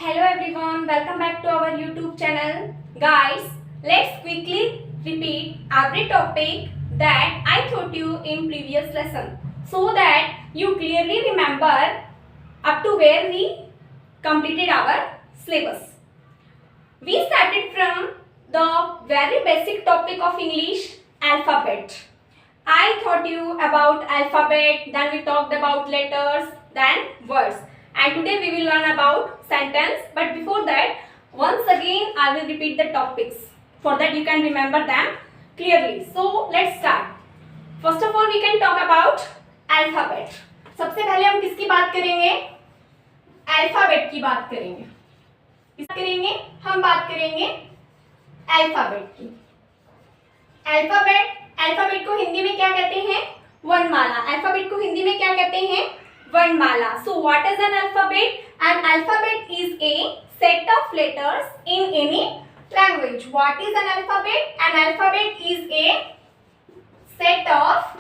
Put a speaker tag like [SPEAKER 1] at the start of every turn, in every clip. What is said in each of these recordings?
[SPEAKER 1] Hello everyone, welcome back to our YouTube channel. Guys, let's quickly repeat every topic that I taught you in previous lesson so that you clearly remember up to where we completed our syllabus. We started from the very basic topic of English, alphabet. I taught you about alphabet, then we talked about letters, then words. And today we will learn about sentence. But before that, once again I will repeat the topics for that you can remember them clearly. So let's start. First of all we can talk about alphabet. सबसे पहले हम किसकी बात करेंगे? Alphabet की बात करेंगे. हम बात करेंगे अल्फाबेट की. अल्फाबेट को हिंदी में क्या कहते हैं? वर्णमाला. अल्फाबेट को हिंदी में क्या कहते हैं? वर्णमाला. So what is an alphabet? An alphabet is a set of letters in any language. What is an alphabet? An alphabet is a set of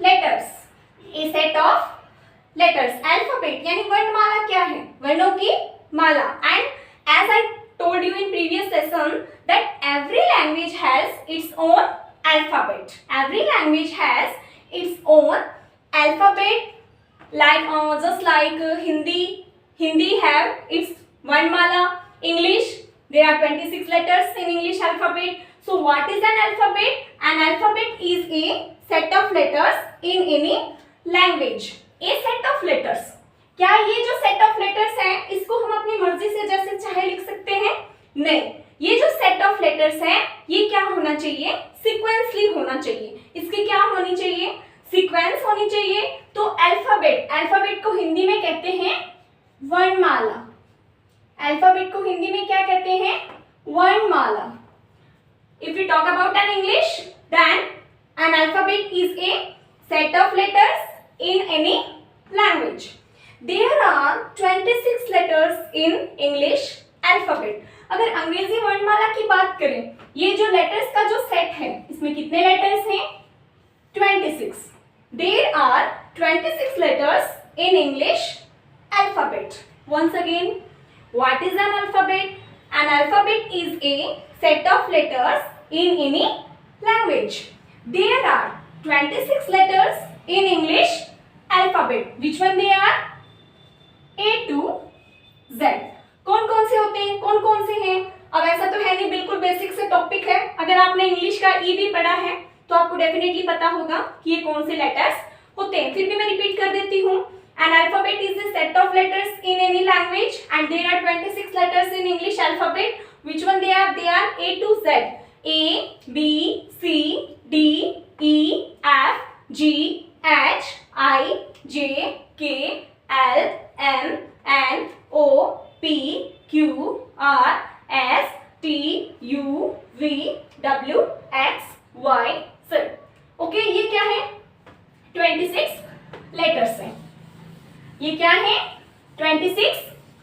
[SPEAKER 1] letters. A set of letters. Alphabet यानी वर्णमाला क्या है? वर्णों की माला. And as I told you in previous lesson that every language has its own alphabet. Every language has its own alphabet, like just like Hindi have its Varnmala. English, there are 26 letters in English alphabet. So what is an alphabet? An alphabet is a set of letters in any language. A set of letters. क्या ये जो set of letters हैं इसको हम अपनी मर्जी से जैसे चाहे लिख सकते हैं? नहीं. ये जो सेट ऑफ लेटर्स हैं ये क्या होना चाहिए? सीक्वेंसली होना चाहिए. इसकी क्या होनी चाहिए? सीक्वेंस होनी चाहिए. तो अल्फाबेट को हिंदी में कहते हैं वर्णमाला. अल्फाबेट को हिंदी में क्या कहते हैं? वर्णमाला. If we talk about an English, then an alphabet is a set of letters in any language. There are 26 letters in English alphabet. अगर अंग्रेजी वर्णमाला की बात करें, ये जो लेटर्स का जो सेट है इसमें कितने लेटर्स हैं? 26. There are 26 letters in English alphabet. Once again, what is an alphabet? An alphabet is a set of letters in any language. There are 26 letters in English alphabet. Which one they are? A to Z. कौन कौन से होते हैं? कौन कौन से हैं? अब ऐसा तो है नहीं, बिल्कुल बेसिक से टॉपिक है. अगर आपने इंग्लिश का ई भी पढ़ा है तो आपको डेफिनेटली पता होगा कि ये कौन से लेटर्स होते हैं. फिर भी मैं रिपीट कर देती हूँ. An alphabet is a set of letters in any language and there are 26 letters in English alphabet. Which one they are? They are A to Z. A, B, C, D, E, F, G, H, I, J, K, L, M, N, O, P, Q, R, S, T, U, V, W, X, Y, Z. Okay, ये क्या है? 26 letters हैं. ये क्या है? 26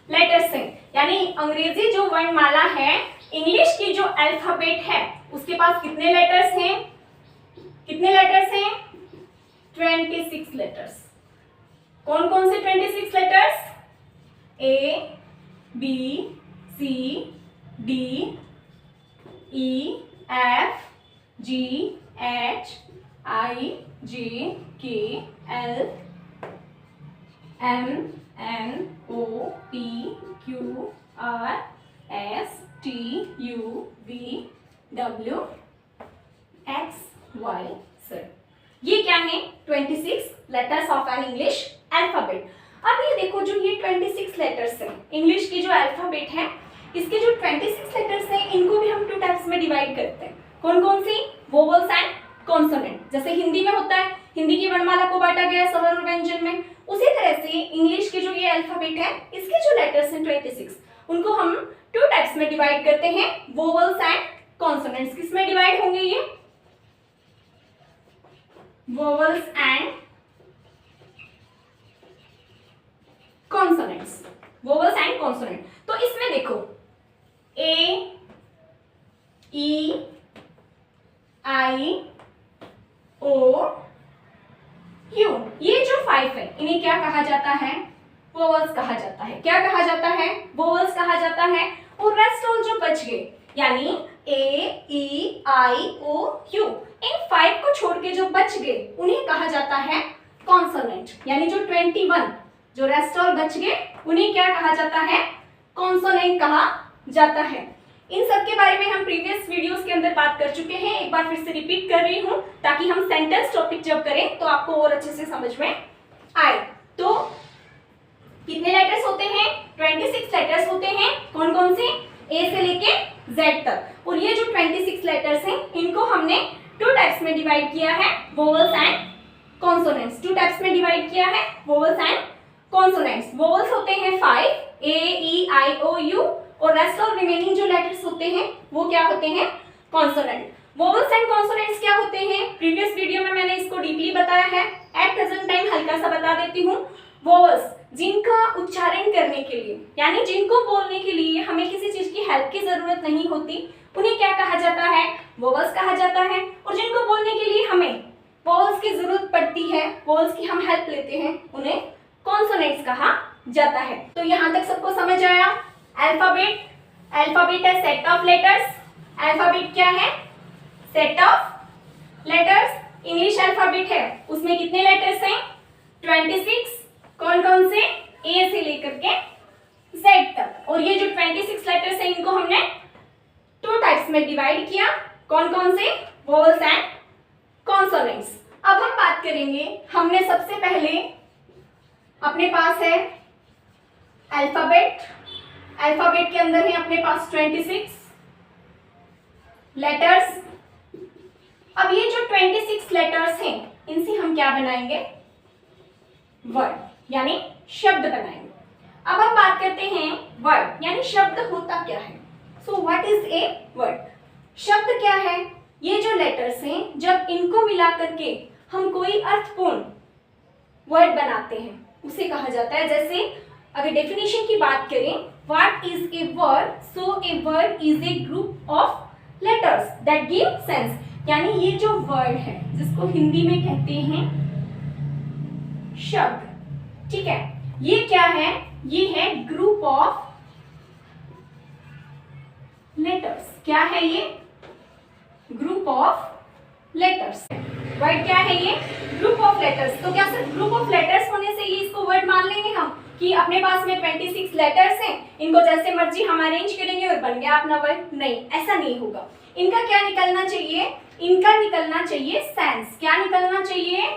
[SPEAKER 1] letters हैं. यानी अंग्रेजी जो वर्णमाला है, इंग्लिश की जो अल्फाबेट है उसके पास कितने लेटर्स हैं? कितने लेटर्स हैं? 26 लेटर्स. कौन कौन से 26 letters? A, B, C, D, E, F, G, H, I, J, K, L, M, N, O, P, Q, R, S, T, U, V, W, X, Y, Z. ये क्या है? 26 letters of an English alphabet. अब ये देखो, जो ये 26 letters हैं English की जो अल्फाबेट है, इसके जो 26 लेटर्स हैं इनको भी हम 2 टाइप्स में डिवाइड करते हैं. कौन कौन सी? Vowels and consonant. जैसे हिंदी में होता है, हिंदी की वर्णमाला को बांटा गया है स्वर और व्यंजन में, उसी तरह से इंग्लिश की जो ये अल्फाबेट है इसके जो लेटर्स हैं 26, उनको हम 2 टाइप्स में डिवाइड करते हैं, वोवल्स एंड कॉन्सोनेंट्स. किसमें डिवाइड होंगे ये? Vowels and consonants. Vowels and consonant. तो इसमें देखो ए, ई, आई, ओ, यू, ये जो 5 है इन्हें क्या कहा जाता है? वोवल्स कहा जाता है। क्या कहा जाता है? वोवल्स कहा जाता है। और रेस्ट ऑल जो बच गए यानी ए, ई, आई, ओ, यू, इन 5 को छोड़ के जो बच गए उन्हें कहा जाता है कॉन्सोनेंट। यानी जो 21 जो रेस्ट ऑल बच गए उन्हें क्या कहा जाता है? कॉन्सोनेंट कहा जाता है। इन सब के बारे में हम प्रीवियस वीडियोस के अंदर बात कर चुके हैं। एक बार फिर से रिपीट कर रही हूं ताकि हम सेंटेंस टॉपिक जब करें तो आपको और अच्छे से समझ में आए। तो कितने लेटर्स होते हैं? 26 लेटर्स होते हैं। कौन कौन से? ए से लेके जेड तक। और ये जो 26 लेटर्स हैं इनको हमने 2 टाइप्स में डिवाइड किया है, वोवल्स एंड कॉन्सोनेंट्स। 2 टाइप्स में डिवाइड किया है, वोवल्स एंड कॉन्सोनेंट्स। वोवल्स होते हैं 5, ए, ई, आई, ओ, यू, और रेस्ट ऑफ रिमेनिंग जो लेटर्स होते हैं वो क्या होते हैं? कॉन्सोनेंट। वोवल्स एंड कॉन्सोनेंट्स क्या होते हैं? प्रीवियस वीडियो में मैंने इसको डीपली बताया है। एट प्रेजेंट टाइम हल्का सा बता देती हूँ। वोवल्स जिनका उच्चारण करने के लिए यानी जिनको बोलने के लिए हमें किसी चीज की हेल्प की जरूरत नहीं होती उन्हें क्या कहा जाता है? वोवल्स कहा जाता है। और जिनको बोलने के लिए हमें वोवल्स की जरूरत पड़ती है, वोवल्स की हम हेल्प लेते हैं, उन्हें कॉन्सोनेंट्स कहा जाता है। तो यहाँ तक सबको समझ आया? अल्फाबेट, अल्फाबेट है सेट ऑफ लेटर्स। अल्फाबेट क्या है? Set of letters. English alphabet है उसमें कितने लेटर्स हैं? 26। कौन कौन से? ए से लेकर के जेड तक। और ये जो 26 लेटर्स हैं इनको हमने 2 टाइप्स में डिवाइड किया। कौन कौन से? Vowels and consonants. अब हम बात करेंगे, हमने सबसे पहले अपने पास है अल्फाबेट। अल्फाबेट के अंदर है अपने पास 26 लेटर्स। अब ये जो 26 लेटर्स हैं इनसे हम क्या बनाएंगे? वर्ड यानी शब्द बनाएंगे। अब हम बात करते हैं वर्ड यानी शब्द होता क्या है। So what is a word? शब्द क्या है? ये जो लेटर्स हैं जब इनको मिला करके हम कोई अर्थपूर्ण वर्ड बनाते हैं उसे कहा जाता है। जैसे अगर डेफिनेशन की बात करें, what is a word? So a word is a group of letters that give sense. यानी ये जो वर्ड है जिसको हिंदी में कहते हैं शब्द, ठीक है, ये क्या है? ये है ग्रुप ऑफ लेटर्स। क्या है ये? Group of letters. वर्ड क्या है ये? Group of letters. तो क्या सिर्फ ग्रुप ऑफ लेटर्स होने से ये इसको वर्ड मान लेंगे हम कि अपने पास में 26 लेटर्स हैं, इनको जैसे मर्जी हम अरेंज करेंगे और बन गया अपना वर्ड? नहीं, ऐसा नहीं होगा। इनका क्या निकलना चाहिए? इनका निकलना चाहिए सेंस। क्या निकलना चाहिए?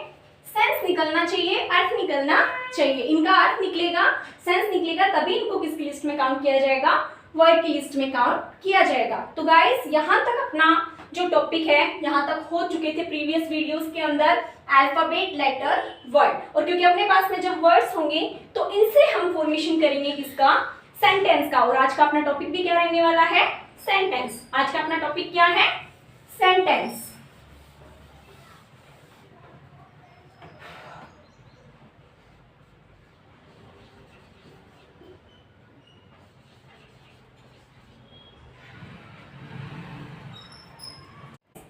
[SPEAKER 1] सेंस निकलना चाहिए, अर्थ निकलना चाहिए। इनका अर्थ निकलेगा, सेंस निकलेगा, तभी इनको किसकी लिस्ट में काउंट किया जाएगा? वर्ड की लिस्ट में काउंट किया जाएगा। तो गाइस यहाँ तक अपना जो टॉपिक है यहाँ तक हो चुके थे प्रीवियस वीडियोस के अंदर, अल्फाबेट, लेटर, वर्ड। और क्योंकि अपने पास में जब वर्ड्स होंगे तो इनसे हम फॉर्मेशन करेंगे किसका? सेंटेंस का। और आज का अपना टॉपिक भी क्या रहने वाला है? सेंटेंस। आज का अपना टॉपिक क्या है? सेंटेंस।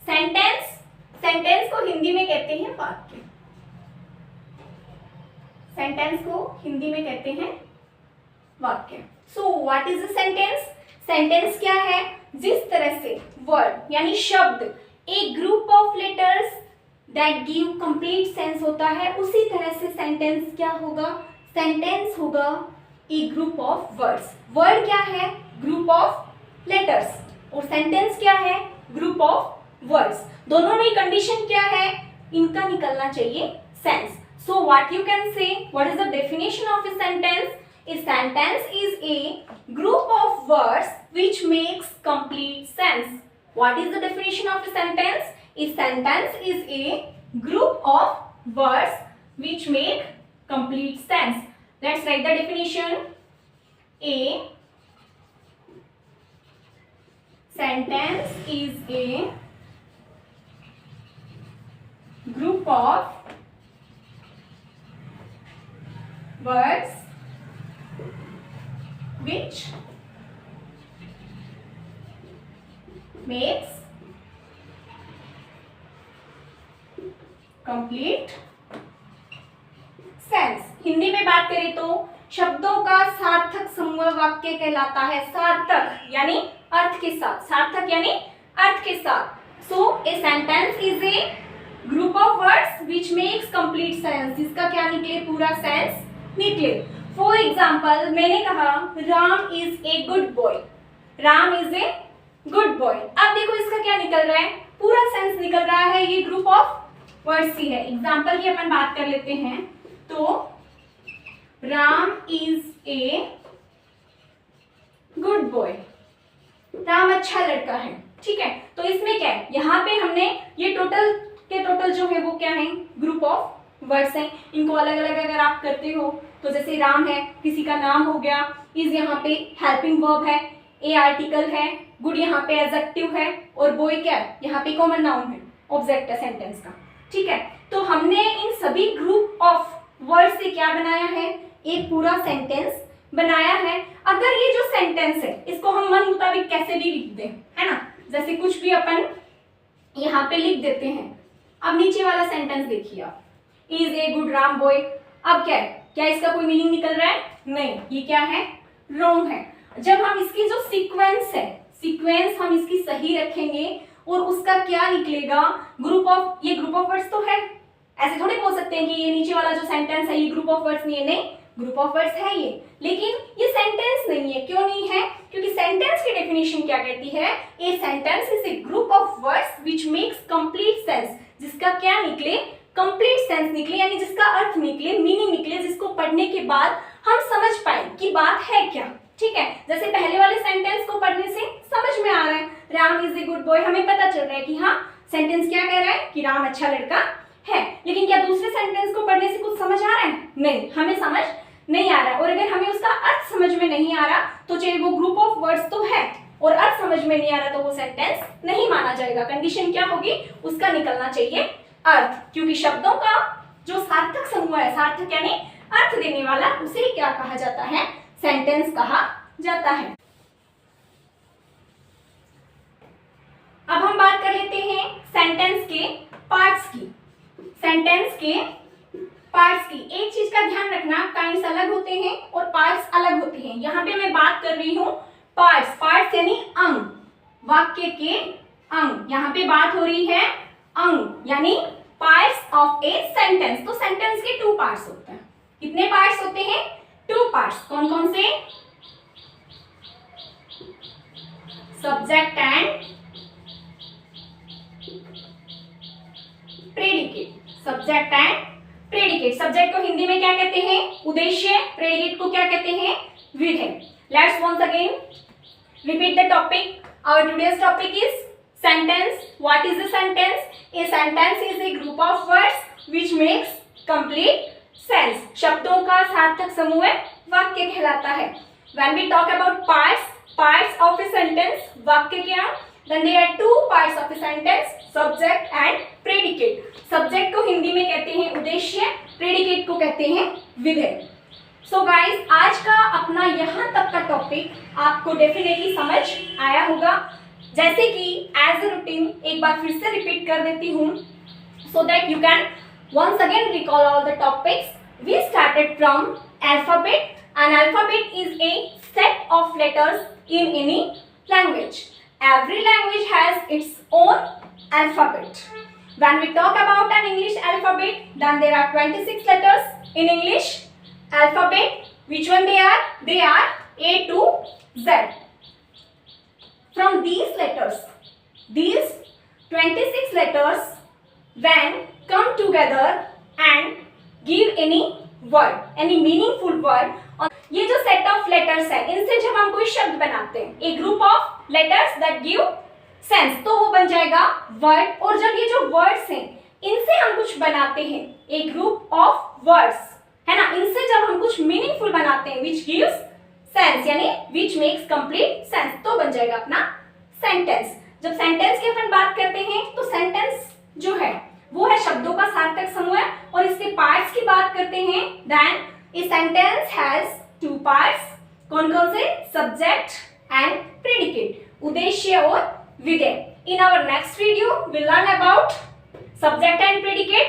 [SPEAKER 1] सेंटेंस, सेंटेंस को हिंदी में कहते हैं वाक्य। सेंटेंस को हिंदी में कहते हैं वाक्य। So what is a sentence? Sentence क्या है? जिस तरह से वर्ड यानी शब्द एक group of letters that give complete sense होता है, उसी तरह से सेंटेंस क्या होगा? सेंटेंस होगा ए ग्रुप ऑफ वर्ड्स। वर्ड क्या है? Group of letters. और सेंटेंस क्या है? Group of words. दोनों में कंडीशन क्या है? इनका निकलना चाहिए sense. So what you can say, what is the definition of a sentence? A sentence is a group of words which makes complete sense. What is the definition of a sentence? A sentence is a group of words which make complete sense. Let's write the definition. A sentence is a group of words which makes complete sense. Hindi में बात करें तो शब्दों का सार्थक समूह वाक्य कहलाता है। सार्थक यानी अर्थ के साथ, सार्थक यानी अर्थ के साथ। So a sentence is a group of words which makes complete sense, जिसका क्या निकले, पूरा सेंस निकले। फॉर एग्जाम्पल मैंने कहा Ram is a good boy, Ram is a good boy. अब देखो इसका क्या निकल रहा है, पूरा सेंस निकल रहा है, ये ग्रुप ऑफ वर्ड्स की है। एग्जाम्पल की अपन बात कर लेते हैं तो Ram is a good boy, Ram अच्छा लड़का है, ठीक है। तो इसमें क्या है, यहाँ पे हमने ये टोटल के टोटल जो है वो क्या है, ग्रुप ऑफ वर्ड्स हैं। इनको अलग अलग अगर आप करते हो तो जैसे राम है, किसी का नाम हो गया, इज यहाँ पे हेल्पिंग वर्ब है, ए आर्टिकल है, गुड यहाँ पे एडजेक्टिव है, और बॉय क्या है, यहाँ पे कॉमन नाउन है, ऑब्जेक्ट है सेंटेंस का, ठीक है। तो हमने इन सभी ग्रुप ऑफ वर्ड से क्या बनाया है, एक पूरा सेंटेंस बनाया है। अगर ये जो सेंटेंस है इसको हम मन मुताबिक कैसे भी लिख दें, है ना, जैसे कुछ भी अपन यहाँ पे लिख देते हैं। अब नीचे वाला सेंटेंस देखिए आप, is a good Ram boy. अब क्या है, क्या इसका कोई मीनिंग निकल रहा है, नहीं, ये क्या है, रॉन्ग है। जब हम इसकी जो सीक्वेंस है, सीक्वेंस हम इसकी सही रखेंगे और उसका क्या निकलेगा, ग्रुप ऑफ, ये ग्रुप ऑफ वर्ड्स तो है, ऐसे थोड़ी बोल सकते हैं कि ये नीचे वाला जो सेंटेंस है ये ग्रुप ऑफ वर्ड्स नहीं है, नहीं, ग्रुप ऑफ वर्ड्स है ये, लेकिन ये सेंटेंस नहीं है। क्यों नहीं है, क्योंकि सेंटेंस की डेफिनेशन क्या कहती है, ए sentence is a group of words which makes complete sense, जिसका क्या निकले, कंप्लीट सेंस निकले, यानी जिसका अर्थ निकले, मीनिंग निकले, जिसको पढ़ने के बाद हम समझ पाए कि बात है क्या, ठीक है। जैसे पहले वाले सेंटेंस को पढ़ने से समझ में आ रहा है Ram is a good boy, हमें पता चल रहा है कि हाँ सेंटेंस क्या कह रहा है कि राम अच्छा लड़का है। लेकिन क्या दूसरे सेंटेंस को पढ़ने से कुछ समझ आ रहा है, नहीं, हमें समझ नहीं आ रहा। और अगर हमें उसका अर्थ समझ में नहीं आ रहा तो चाहे वो ग्रुप ऑफ वर्ड्स तो है और अर्थ समझ में नहीं आ रहा तो वो सेंटेंस नहीं माना जाएगा। कंडीशन क्या होगी, उसका निकलना चाहिए अर्थ, क्योंकि शब्दों का जो सार्थक समूह है, सार्थक यानी अर्थ देने वाला, उसे क्या कहा जाता है, सेंटेंस कहा जाता है। अब हम बात कर लेते हैं सेंटेंस के पार्ट्स की। सेंटेंस के पार्ट्स की एक चीज का ध्यान रखना, काइंड्स अलग होते हैं और पार्ट्स अलग होते हैं। यहाँ पे मैं बात कर रही हूँ पार्ट्स, पार्ट्स यानी अंग, वाक्य के अंग। यहाँ पे बात हो रही है अंग यानी पार्ट्स ऑफ ए सेंटेंस। तो सेंटेंस के 2 पार्ट्स होते हैं। कितने पार्ट्स होते हैं, 2 पार्ट्स। कौन कौन से, subject and predicate, subject and predicate. Subject को हिंदी में क्या कहते हैं, उद्देश्य, प्रेडिकेट को क्या कहते हैं, विधेय। Let's once again repeat the topic. Our today's topic is sentence. What is a sentence? A sentence is a group of words which makes complete sense. शब्दों का सार्थक समूह वाक्य कहलाता है। When we talk about parts of a sentence, वाक्य क्या? Then there are 2 parts of a sentence, subject and predicate. Subject को हिंदी में कहते हैं उद्देश्य, predicate को कहते हैं विधेय। So guys, आज का अपना यहाँ तक का टॉपिक आपको डेफिनेटली समझ आया होगा। जैसे कि एज ए रूटीन एक बार फिर से रिपीट कर देती हूँ, so that you can once again recall all the topics. We started from alphabet, and alphabet is a set of letters in any language. Every language has its own alphabet. When we talk about an English alphabet, then there are 26 letters in English alphabet. Which one they are? They are A to Z. From these letters, these 26 letters, when come together and give any word, any meaningful word, और ये जो set of letters है, इनसे जब हम कोई शब्द बनाते हैं, a group of letters that give sense, तो वो बन जाएगा वर्ड। और जब ये जो वर्ड्स हैं इनसे हम कुछ बनाते हैं, एक ग्रुप ऑफ वर्ड्स, है ना, इनसे जब हम कुछ मीनिंगफुल बनाते हैं विच गिव्स सेंस, यानी विच मेक्स कंप्लीट सेंस, तो बन जाएगा अपना सेंटेंस। जब सेंटेंस की अपन बात करते हैं तो सेंटेंस जो है वो है शब्दों का सार्थक समूह, और इसके पार्ट्स की बात करते हैं, then a sentence has 2 parts. कौन कौन से, सब्जेक्ट एंड प्रेडिकेट, उद्देश्य और विधेय। In our next video, we'll learn about subject and predicate.